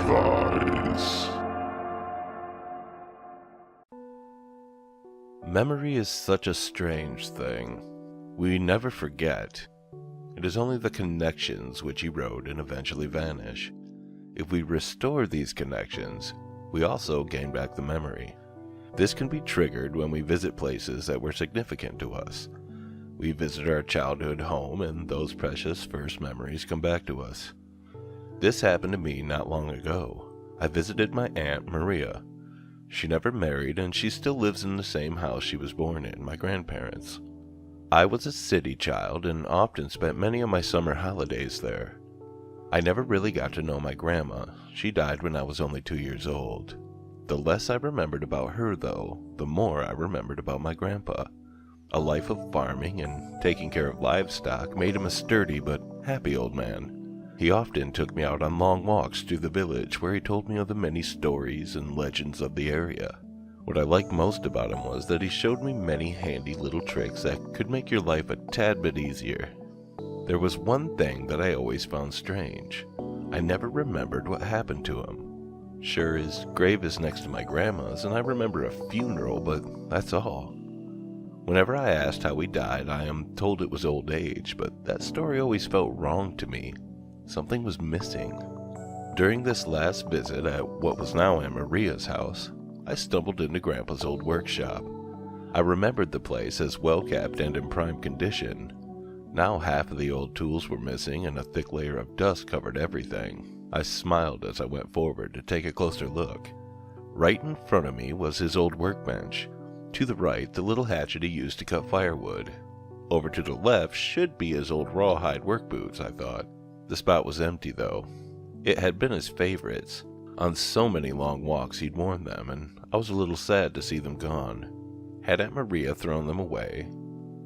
Advice. Memory is such a strange thing. We never forget. It is only the connections which erode and eventually vanish. If we restore these connections, we also gain back the memory. This can be triggered when we visit places that were significant to us. We visit our childhood home and those precious first memories come back to us. This happened to me not long ago. I visited my Aunt Maria. She never married and she still lives in the same house she was born in, my grandparents. I was a city child and often spent many of my summer holidays there. I never really got to know my grandma. She died when I was only 2 years old. The less I remembered about her, though, the more I remembered about my grandpa. A life of farming and taking care of livestock made him a sturdy but happy old man. He often took me out on long walks through the village where he told me of the many stories and legends of the area. What I liked most about him was that he showed me many handy little tricks that could make your life a tad bit easier. There was one thing that I always found strange. I never remembered what happened to him. Sure, his grave is next to my grandma's, and I remember a funeral, but that's all. Whenever I asked how he died, I am told it was old age, but that story always felt wrong to me. Something was missing. During this last visit at what was now Aunt Maria's house, I stumbled into Grandpa's old workshop. I remembered the place as well-kept and in prime condition. Now half of the old tools were missing and a thick layer of dust covered everything. I smiled as I went forward to take a closer look. Right in front of me was his old workbench. To the right, the little hatchet he used to cut firewood. Over to the left should be his old rawhide work boots, I thought. The spot was empty, though. It had been his favorites. On so many long walks he'd worn them, and I was a little sad to see them gone. Had Aunt Maria thrown them away?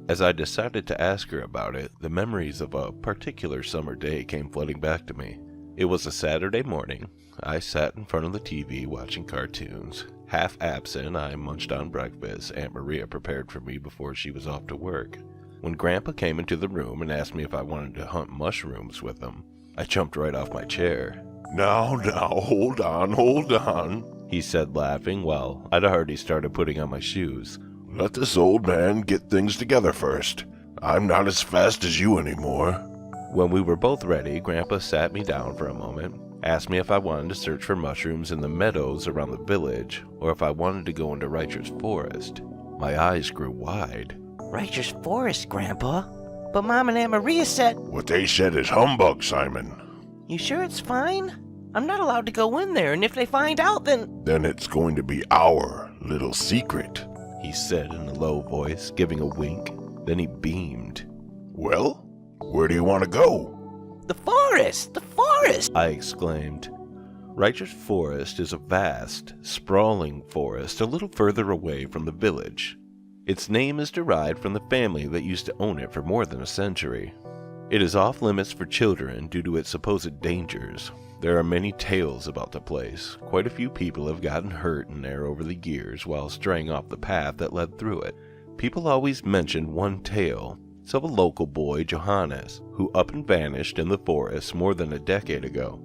As I decided to ask her about it, the memories of a particular summer day came flooding back to me. It was a Saturday morning. I sat in front of the TV watching cartoons. Half absent, I munched on breakfast Aunt Maria prepared for me before she was off to work. When Grandpa came into the room and asked me if I wanted to hunt mushrooms with him, I jumped right off my chair. Now, hold on, he said, laughing, while I'd already started putting on my shoes. Let this old man get things together first. I'm not as fast as you anymore. When we were both ready, Grandpa sat me down for a moment, asked me if I wanted to search for mushrooms in the meadows around the village, or if I wanted to go into Writer's forest. My eyes grew wide. Writer's forest, Grandpa? But Mom and Aunt Maria said... What they said is humbug, Simon. You sure it's fine? I'm not allowed to go in there, and if they find out, then... Then it's going to be our little secret, he said in a low voice, giving a wink. Then he beamed. Well, where do you want to go? The forest! The forest! I exclaimed. Writer's forest is a vast, sprawling forest a little further away from the village. Its name is derived from the family that used to own it for more than a century. It is off limits for children due to its supposed dangers. There are many tales about the place. Quite a few people have gotten hurt in there over the years while straying off the path that led through it. People always mention one tale. It's of a local boy, Johannes, who up and vanished in the forest more than a decade ago.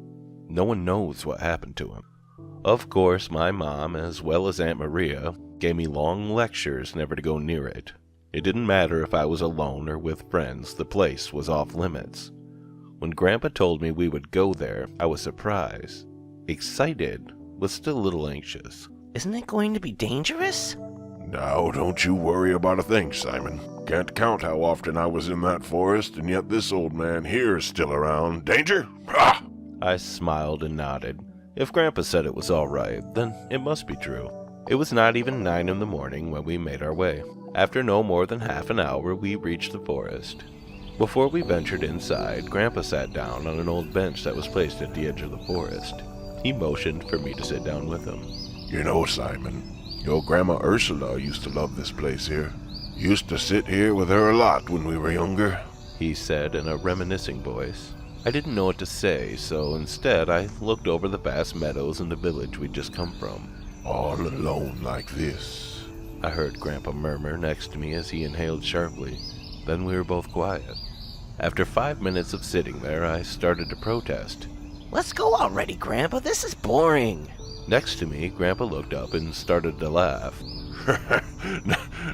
No one knows what happened to him. Of course, my mom, as well as Aunt Maria, gave me long lectures never to go near it. It didn't matter if I was alone or with friends, the place was off limits. When Grandpa told me we would go there, I was surprised, excited, but still a little anxious. Isn't it going to be dangerous? Now, don't you worry about a thing, Simon. Can't count how often I was in that forest, and yet this old man here is still around. Danger? Ha! I smiled and nodded. If Grandpa said it was all right, then it must be true. It was not even 9 in the morning when we made our way. After no more than half an hour, we reached the forest. Before we ventured inside, Grandpa sat down on an old bench that was placed at the edge of the forest. He motioned for me to sit down with him. You know, Simon, your Grandma Ursula used to love this place here. Used to sit here with her a lot when we were younger, he said in a reminiscing voice. I didn't know what to say, so instead I looked over the vast meadows in the village we'd just come from. All alone like this, I heard Grandpa murmur next to me as he inhaled sharply. Then we were both quiet. After 5 minutes of sitting there, I started to protest. Let's go already, Grandpa. This is boring. Next to me, Grandpa looked up and started to laugh.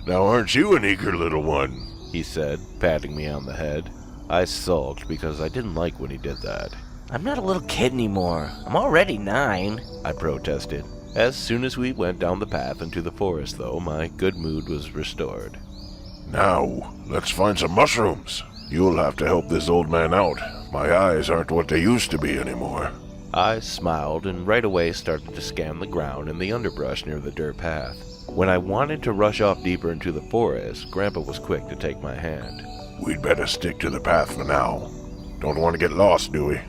Now aren't you an eager little one? He said, patting me on the head. I sulked because I didn't like when he did that. I'm not a little kid anymore. I'm already 9. I protested. As soon as we went down the path into the forest, though, my good mood was restored. Now, let's find some mushrooms. You'll have to help this old man out. My eyes aren't what they used to be anymore. I smiled and right away started to scan the ground and the underbrush near the dirt path. When I wanted to rush off deeper into the forest, Grandpa was quick to take my hand. We'd better stick to the path for now. Don't want to get lost, do we?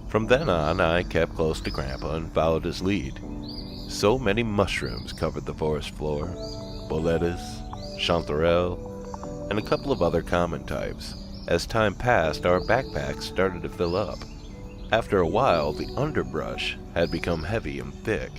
From then on, I kept close to Grandpa and followed his lead. So many mushrooms covered the forest floor. Boletus, chanterelle, and a couple of other common types. As time passed, our backpacks started to fill up. After a while, the underbrush had become heavy and thick.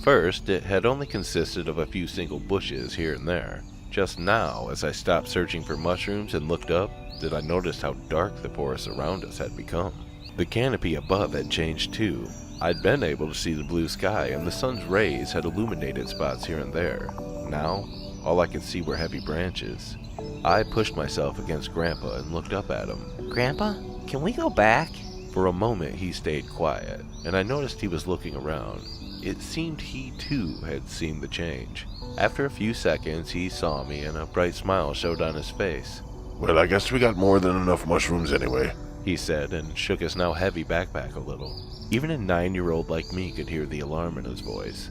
First, it had only consisted of a few single bushes here and there. Just now, as I stopped searching for mushrooms and looked up, did I notice how dark the forest around us had become. The canopy above had changed too. I'd been able to see the blue sky, and the sun's rays had illuminated spots here and there. Now, all I could see were heavy branches. I pushed myself against Grandpa and looked up at him. Grandpa, can we go back? For a moment he stayed quiet, and I noticed he was looking around. It seemed he too had seen the change. After a few seconds he saw me and a bright smile showed on his face. Well, I guess we got more than enough mushrooms anyway, he said, and shook his now heavy backpack a little. Even a 9-year-old like me could hear the alarm in his voice.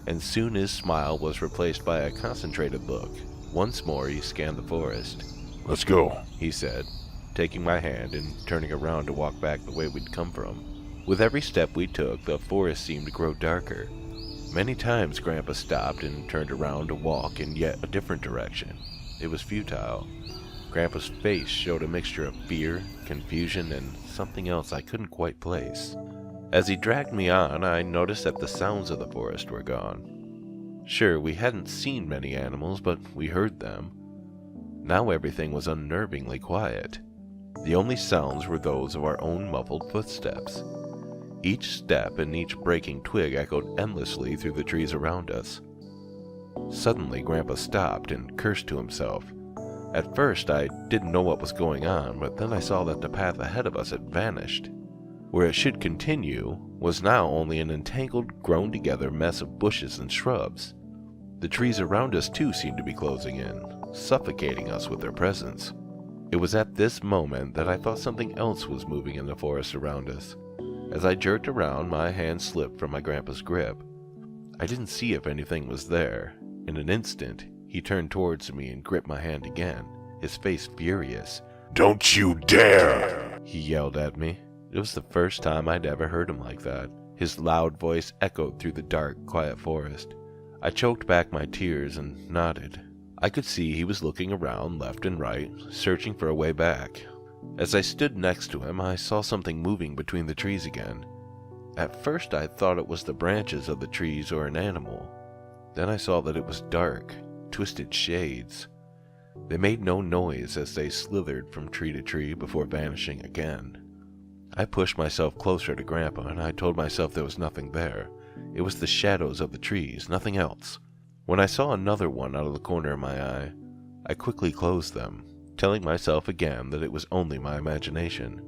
And soon his smile was replaced by a concentrated look. Once more he scanned the forest. Let's go, he said, taking my hand and turning around to walk back the way we'd come from. With every step we took, the forest seemed to grow darker. Many times Grandpa stopped and turned around to walk in yet a different direction. It was futile. Grandpa's face showed a mixture of fear, confusion, and something else I couldn't quite place. As he dragged me on, I noticed that the sounds of the forest were gone. Sure, we hadn't seen many animals, but we heard them. Now everything was unnervingly quiet. The only sounds were those of our own muffled footsteps. Each step and each breaking twig echoed endlessly through the trees around us. Suddenly, Grandpa stopped and cursed to himself. At first, I didn't know what was going on, but then I saw that the path ahead of us had vanished. Where it should continue was now only an entangled, grown-together mess of bushes and shrubs. The trees around us, too, seemed to be closing in, suffocating us with their presence. It was at this moment that I thought something else was moving in the forest around us. As I jerked around, my hand slipped from my Grandpa's grip. I didn't see if anything was there. In an instant, he turned towards me and gripped my hand again, his face furious. Don't you dare! He yelled at me. It was the first time I'd ever heard him like that. His loud voice echoed through the dark, quiet forest. I choked back my tears and nodded. I could see he was looking around left and right, searching for a way back. As I stood next to him, I saw something moving between the trees again. At first I thought it was the branches of the trees or an animal. Then I saw that it was dark, twisted shades. They made no noise as they slithered from tree to tree before vanishing again. I pushed myself closer to Grandpa and I told myself there was nothing there. It was the shadows of the trees, nothing else. When I saw another one out of the corner of my eye, I quickly closed them, telling myself again that it was only my imagination.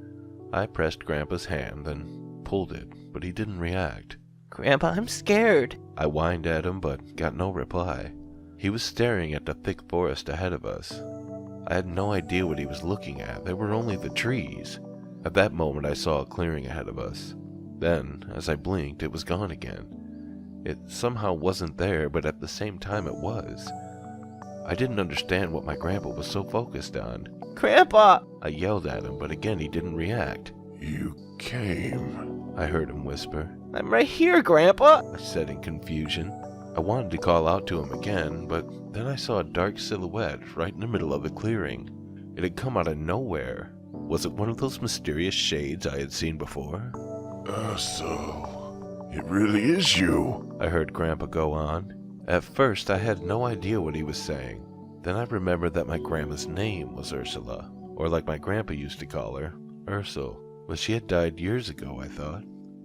I pressed Grandpa's hand and pulled it, but he didn't react. Grandpa, I'm scared. I whined at him but got no reply. He was staring at the thick forest ahead of us. I had no idea what he was looking at. There were only the trees. At that moment I saw a clearing ahead of us. Then, as I blinked, it was gone again. It somehow wasn't there, but at the same time it was. I didn't understand what my Grandpa was so focused on. Grandpa! I yelled at him, but again he didn't react. You came, I heard him whisper. I'm right here, Grandpa! I said in confusion. I wanted to call out to him again, but then I saw a dark silhouette right in the middle of the clearing. It had come out of nowhere. Was it one of those mysterious shades I had seen before? So it really is you, I heard Grandpa go on. At first, I had no idea what he was saying. Then I remembered that my grandma's name was Ursula, or like my grandpa used to call her, Ursel. But she had died years ago, I thought.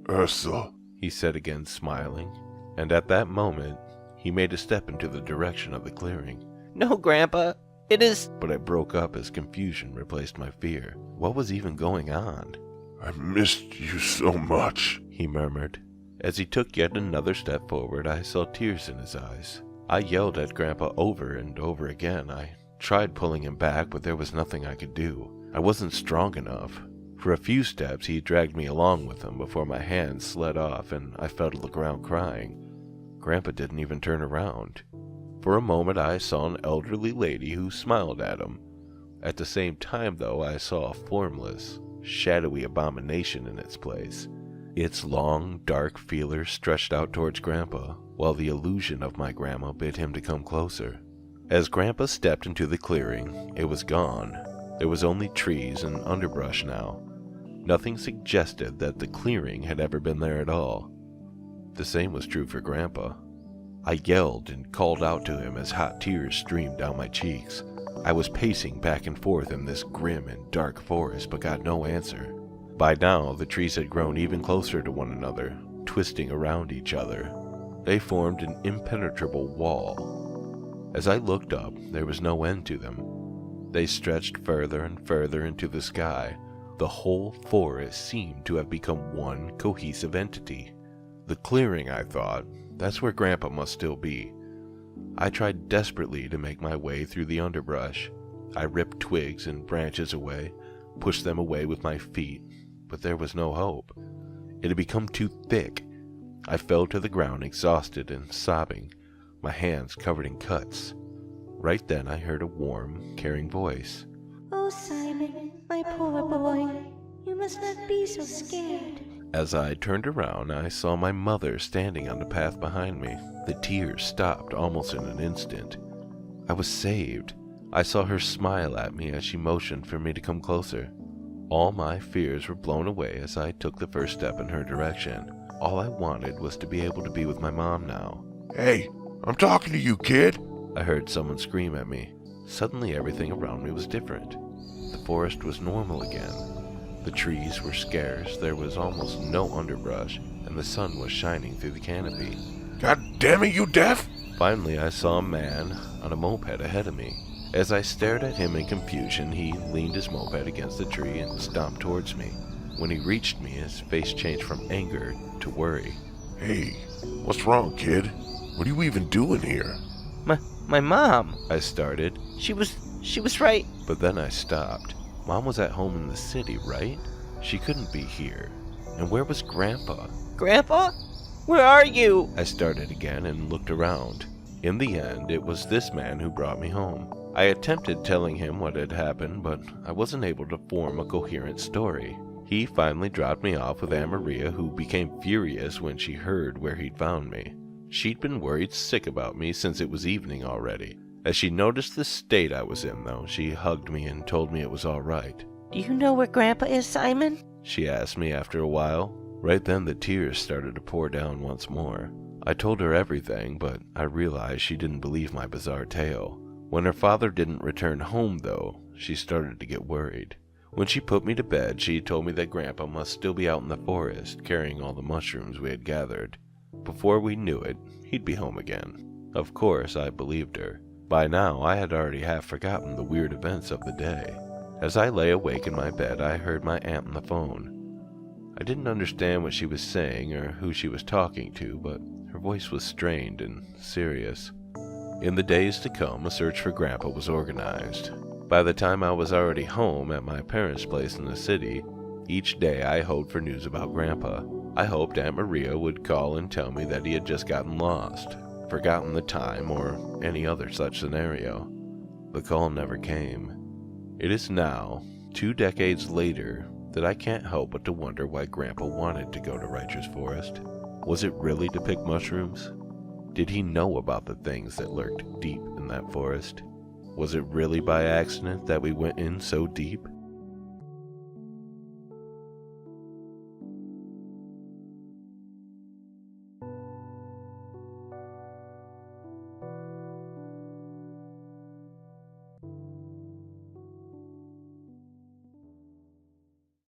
Ursel, he said again, smiling, and at that moment, he made a step into the direction of the clearing. No, Grandpa, it is... But I broke up as confusion replaced my fear. What was even going on? I missed you so much, he murmured. As he took yet another step forward, I saw tears in his eyes. I yelled at Grandpa over and over again. I tried pulling him back, but there was nothing I could do. I wasn't strong enough. For a few steps, he dragged me along with him before my hands slid off and I fell to the ground crying. Grandpa didn't even turn around. For a moment, I saw an elderly lady who smiled at him. At the same time, though, I saw a formless, shadowy abomination in its place. Its long, dark feelers stretched out towards Grandpa, while the illusion of my grandma bid him to come closer. As Grandpa stepped into the clearing, it was gone. There was only trees and underbrush now. Nothing suggested that the clearing had ever been there at all. The same was true for Grandpa. I yelled and called out to him as hot tears streamed down my cheeks. I was pacing back and forth in this grim and dark forest, but got no answer. By now, the trees had grown even closer to one another, twisting around each other. They formed an impenetrable wall. As I looked up, there was no end to them. They stretched further and further into the sky. The whole forest seemed to have become one cohesive entity. The clearing, I thought, that's where Grandpa must still be. I tried desperately to make my way through the underbrush. I ripped twigs and branches away, pushed them away with my feet, but there was no hope. It had become too thick. I fell to the ground exhausted and sobbing, my hands covered in cuts. Right then I heard a warm, caring voice. "Oh, Simon, my poor boy, you must not be so scared." As I turned around, I saw my mother standing on the path behind me. The tears stopped almost in an instant. I was saved. I saw her smile at me as she motioned for me to come closer. All my fears were blown away as I took the first step in her direction. All I wanted was to be able to be with my mom now. Hey, I'm talking to you, kid. I heard someone scream at me. Suddenly everything around me was different. The forest was normal again. The trees were scarce, there was almost no underbrush, and the sun was shining through the canopy. God damn it, you deaf? Finally, I saw a man on a moped ahead of me. As I stared at him in confusion, he leaned his moped against the tree and stomped towards me. When he reached me, his face changed from anger to worry. Hey, what's wrong, kid? What are you even doing here? My mom. I started, She was right. but then I stopped. Mom was at home in the city, right? She couldn't be here. And where was Grandpa? Grandpa? Where are you? I started again and looked around. In the end, it was this man who brought me home. I attempted telling him what had happened, but I wasn't able to form a coherent story. He finally dropped me off with Aunt Maria, who became furious when she heard where he'd found me. She'd been worried sick about me since it was evening already. As she noticed the state I was in, though, she hugged me and told me it was all right. Do you know where Grandpa is, Simon? She asked me after a while. Right then the tears started to pour down once more. I told her everything, but I realized she didn't believe my bizarre tale. When her father didn't return home, though, she started to get worried. When she put me to bed, she told me that Grandpa must still be out in the forest, carrying all the mushrooms we had gathered. Before we knew it, he'd be home again. Of course, I believed her. By now, I had already half forgotten the weird events of the day. As I lay awake in my bed, I heard my aunt on the phone. I didn't understand what she was saying or who she was talking to, but her voice was strained and serious. In the days to come, a search for Grandpa was organized. By the time I was already home at my parents' place in the city, each day I hoped for news about Grandpa. I hoped Aunt Maria would call and tell me that he had just gotten lost, forgotten the time, or any other such scenario. The call never came. It is now, 2 decades later, that I can't help but to wonder why Grandpa wanted to go to Writer's Forest. Was it really to pick mushrooms? Did he know about the things that lurked deep in that forest? Was it really by accident that we went in so deep?